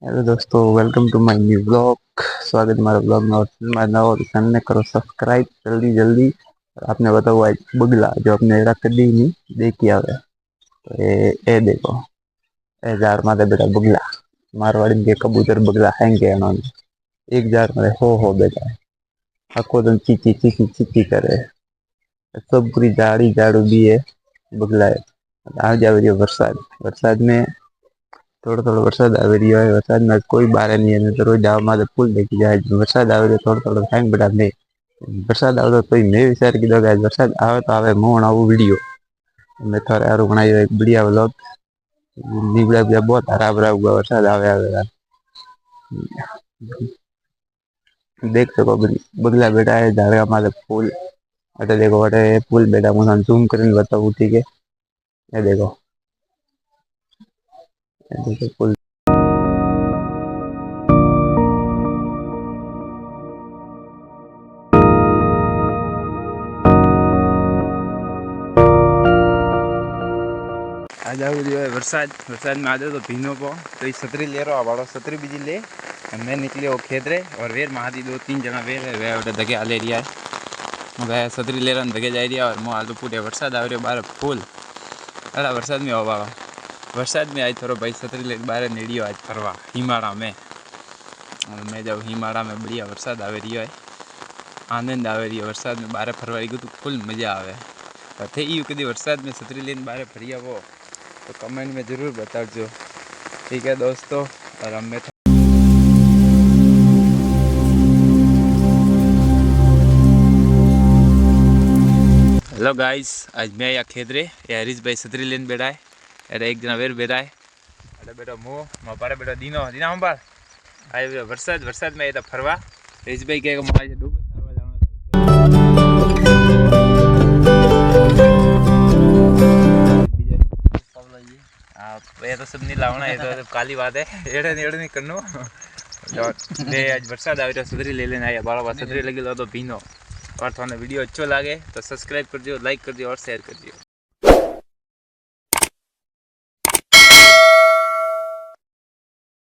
Hello दोस्तों, welcome to my new blog. स्वागत है हमारे ब्लॉग में। और हमारे नवा चैनल ने करो सब्सक्राइब जल्दी जल्दी। और आपने बताओ आज बगला जो अपने एरा कदी नहीं देखी आवे तो ये देखो, ए जार मारे बेटा बगला मारवाड़ी में कबूतर बगला हैंगे इन्होंने। एक जार मारे हो बेटा आखो दिन चीची चीची चीची करे। सब पूरी झाड़ी झाड़ू भी है बगला है। आ जाए वरसाद वरसाद में थोड़ो थोड़ो वरसाद आ रही है। वरसाद में कोई बारे नहीं है तो रोज जाओ मारे फूल देखी जाए। वरसाद आ रही है थोड़ो थोड़ो हैंग बड़ा नहीं। वरसाद आवे तो मैं विचार कीधो कि वरसाद आवे तो आवे मैं बनाऊं वीडियो। मैं थारे हारू बनायो एक बढ़िया व्लॉग। नीबड़ा भी बहुत हरा भरा हुआ वरसाद आवे आवे यार। देख सको बगला बेटा है झाड़का मारे फूल। अटे देखो अटे फूल बेटा मुझे जूम करके बताऊं, ठीक है। ये देखो फूल। आज आवी रह्यो है वरसाद। वरसाद में आज तो भीनो पो तो ये छतरी ले रहा वालो छतरी बीजी ले। मैं निकलियो खेतरे और वेर महादी दो तीन जना वेर है वे उठे धगे आले रिया है। वे छतरी ले रहा धगे जाई रिया और मो हाल तो पूरे वरसाद आ रह्यो बाहर फूल। अड़ा वरसाद में आवा वरसाद में आज थोड़ो भाई छतरी ले बाहर नेड़ियो आज फरवा हिमाड़ा में। और मैं जब हिमाड़ा में बढ़िया वरसाद आवे रियो है, आनंद आवे रियो वरसाद में बाहर फरवा गयो तो फुल मजा आवे। थे यू कदी वरसाद में छतरी लेने बाहर फरिया वो तो कमेंट में ज़रूर बताओ। ठीक है दोस्तों। और हम मैं हेलो गाइस, आज मैं या खेदरे या हरीश भाई छतरी लेने बैठा है। अरे एक जना वेर बैठा है। अरे बेटा मो मारे बेटा दीनो दीना हम बार आए वरसाद वरसाद में आया फरवा। हरीश भाई कहे मारे डूबे सारवा जाना तो सब नहीं लावना है तो काली बात है। एड़े नहीं करनो। आज वरसाद आ छतरी ले लेना आया बाड़ा छतरी लगी लो तो भीनो। और थोड़ा वीडियो अच्छो लगे तो सब्सक्राइब कर दियो, लाइक कर दियो और शेयर कर दियो।